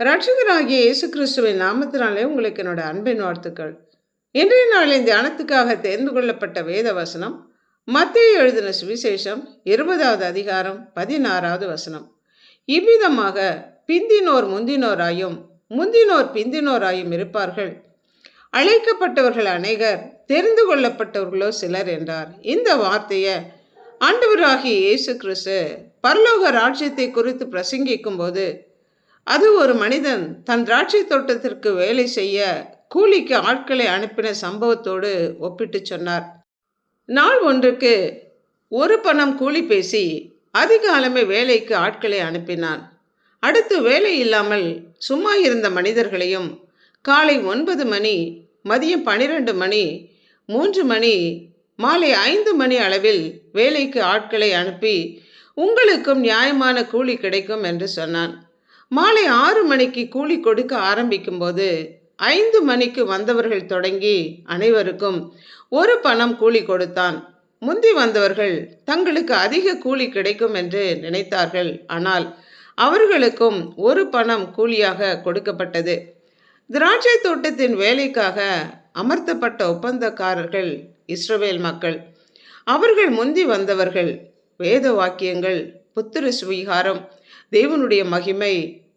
ரட்சகராகிய இயேசு கிறிஸ்துவின் நாமத்தினாலே உங்களுக்கு என்னோட அன்பின் வாழ்த்துக்கள். இன்றைய நாளின் தியானத்துக்காக தேர்ந்து கொள்ளப்பட்ட வேத வசனம் மத்தேயு எழுதின சுவிசேஷம் 20வது அதிகாரம் 16வது வசனம். இவ்விதமாக பிந்தினோர் முந்தினோராயும் முந்தினோர் பிந்தினோராயும் இருப்பார்கள். அழைக்கப்பட்டவர்கள் அநேகர், தெரிந்து கொள்ளப்பட்டவர்களோ சிலர் என்றார். இந்த வார்த்தையை ஆண்டவராகிய இயேசு கிறிஸ்து பரலோக ராஜ்யத்தை குறித்து பிரசங்கிக்கும் போது, அது ஒரு மனிதன் தன் திராட்சை தோட்டத்திற்கு வேலை செய்ய கூலிக்கு ஆட்களை அனுப்பின சம்பவத்தோடு ஒப்பிட்டு சொன்னார். நாள் ஒன்றுக்கு ஒரு பணம் கூலி பேசி அதிகாலமே வேலைக்கு ஆட்களை அனுப்பினான். அடுத்து வேலை இல்லாமல் சும்மா இருந்த மனிதர்களையும் காலை 9 மணி, மதியம் 12 மணி, 3 மணி, மாலை 5 மணி அளவில் வேலைக்கு ஆட்களை அனுப்பி உங்களுக்கும் நியாயமான கூலி கிடைக்கும் என்று சொன்னான். மாலை 6 மணிக்கு கூலி கொடுக்க ஆரம்பிக்கும் போது 5 மணிக்கு வந்தவர்கள் தொடங்கி அனைவருக்கும் ஒரு பணம் கூலி கொடுத்தான். முந்தி வந்தவர்கள் தங்களுக்கு அதிக கூலி கிடைக்கும் என்று நினைத்தார்கள். ஆனால் அவர்களுக்கும் ஒரு பணம் கூலியாக கொடுக்கப்பட்டது. திராட்சை தோட்டத்தின் வேலைக்காக அமர்த்தப்பட்ட ஒப்பந்தக்காரர்கள் இஸ்ரவேல் மக்கள். அவர்கள் முந்தி வந்தவர்கள். வேத வாக்கியங்கள், புத்திர சுவீகாரம், தேவனுடைய மகிமை,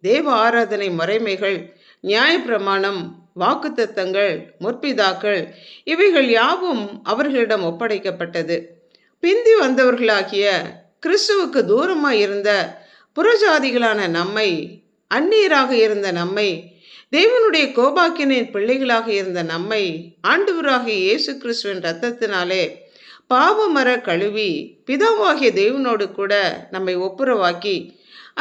தேவ ஆராதனை முறைமைகள், நியாயப்பிரமாணம், வாக்குத்தத்தங்கள், முற்பிதாக்கள், இவைகள் யாவும் அவர்களிடம் ஒப்படைக்கப்பட்டது. பிந்தி வந்தவர்களாகிய கிறிஸ்துவுக்கு தூரமாய் இருந்த புறஜாதிகளான நம்மை, அந்நியராக இருந்த நம்மை, தேவனுடைய கோபாக்கினின் பிள்ளைகளாக இருந்த நம்மை ஆண்டவராகிய இயேசு கிறிஸ்துவின் இரத்தத்தினாலே பாவமர கழுவி பிதாவாகிய தேவனோடு கூட நம்மை ஒப்புரவாக்கி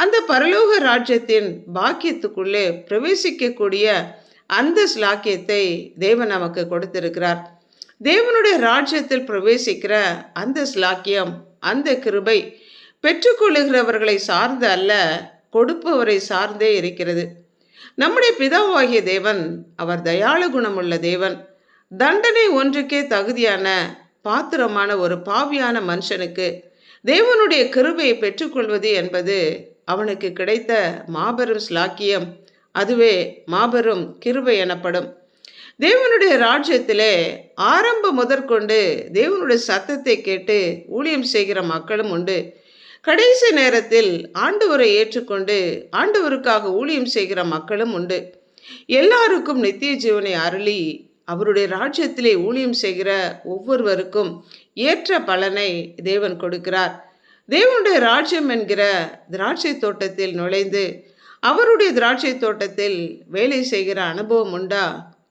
அந்த பரலோக ராஜ்யத்தின் பாக்கியத்துக்குள்ளே பிரவேசிக்கக்கூடிய அந்த ஸ்லாக்கியத்தை தேவன் நமக்கு கொடுத்திருக்கிறார். தேவனுடைய ராஜ்யத்தில் பிரவேசிக்கிற அந்த ஸ்லாக்கியம், அந்த கிருபை பெற்றுக்கொள்ளுகிறவர்களை சார்ந்து அல்ல, கொடுப்பவரை சார்ந்தே இருக்கிறது. நம்முடைய பிதாவாகிய தேவன் அவர் தயாள குணமுள்ள தேவன். தண்டனை ஒன்றுக்கே தகுதியான பாத்திரமான ஒரு பாவியான மனுஷனுக்கு தேவனுடைய கிருபையை பெற்றுக்கொள்வது என்பது அவனுக்கு கிடைத்த மாபெரும் ஸ்லாக்கியம். அதுவே மாபெரும் கிருபை எனப்படும். தேவனுடைய ராஜ்யத்திலே ஆரம்பம் முதற்கொண்டு தேவனுடைய சத்தத்தை கேட்டு ஊழியம் செய்கிற மக்களும் உண்டு. கடைசி நேரத்தில் ஆண்டவரை ஏற்றுக்கொண்டு ஆண்டவருக்காக ஊழியம் செய்கிற மக்களும் உண்டு. எல்லாருக்கும் நித்திய ஜீவனை அருளி அவருடைய ராஜ்யத்திலே ஊழியம் செய்கிற ஒவ்வொருவருக்கும் ஏற்ற பலனை தேவன் கொடுக்கிறார். தேவனுடைய ராஜ்யம் என்கிற திராட்சை தோட்டத்தில் நுழைந்து அவருடைய திராட்சை தோட்டத்தில் வேலை செய்கிற அனுபவம் உண்டா?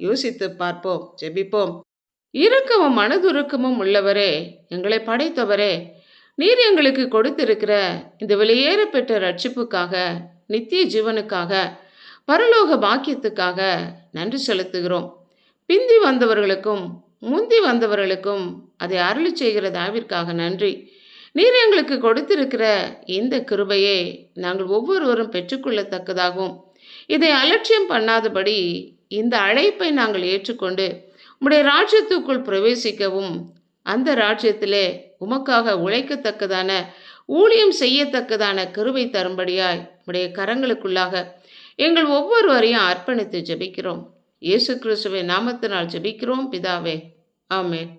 யோசித்து பார்ப்போம். ஜெபிப்போம். இரக்கமும் மனதுருக்கமும் உள்ளவரே, எங்களை படைத்தவரே, நீர் எங்களுக்கு கொடுத்திருக்கிற இந்த வெளியேற பெற்ற ரட்சிப்புக்காக, நித்திய ஜீவனுக்காக, பரலோக பாக்கியத்துக்காக நன்றி செலுத்துகிறோம். பிந்தி வந்தவர்களுக்கும் முந்தி வந்தவர்களுக்கும் அதை அருளி செய்கிற தாவிற்காக நன்றி. நீர் எங்களுக்கு கொடுத்திருக்கிற இந்த கிருபையை நாங்கள் ஒவ்வொருவரும் பெற்றுக்கொள்ளத்தக்கதாகவும், இதை அலட்சியம் பண்ணாதபடி இந்த அழைப்பை நாங்கள் ஏற்றுக்கொண்டு உம்முடைய ராஜ்யத்துக்குள் பிரவேசிக்கவும், அந்த ராஜ்யத்திலே உமக்காக உழைக்கத்தக்கதான ஊழியம் செய்யத்தக்கதான கிருபை தரும்படியாய் உம்முடைய கரங்களுக்குள்ளாக எங்கள் ஒவ்வொருவரையும் அர்ப்பணித்து ஜெபிக்கிறோம். இயேசு கிறிஸ்துவின் நாமத்தினால் ஜெபிக்கிறோம் பிதாவே. ஆமென்.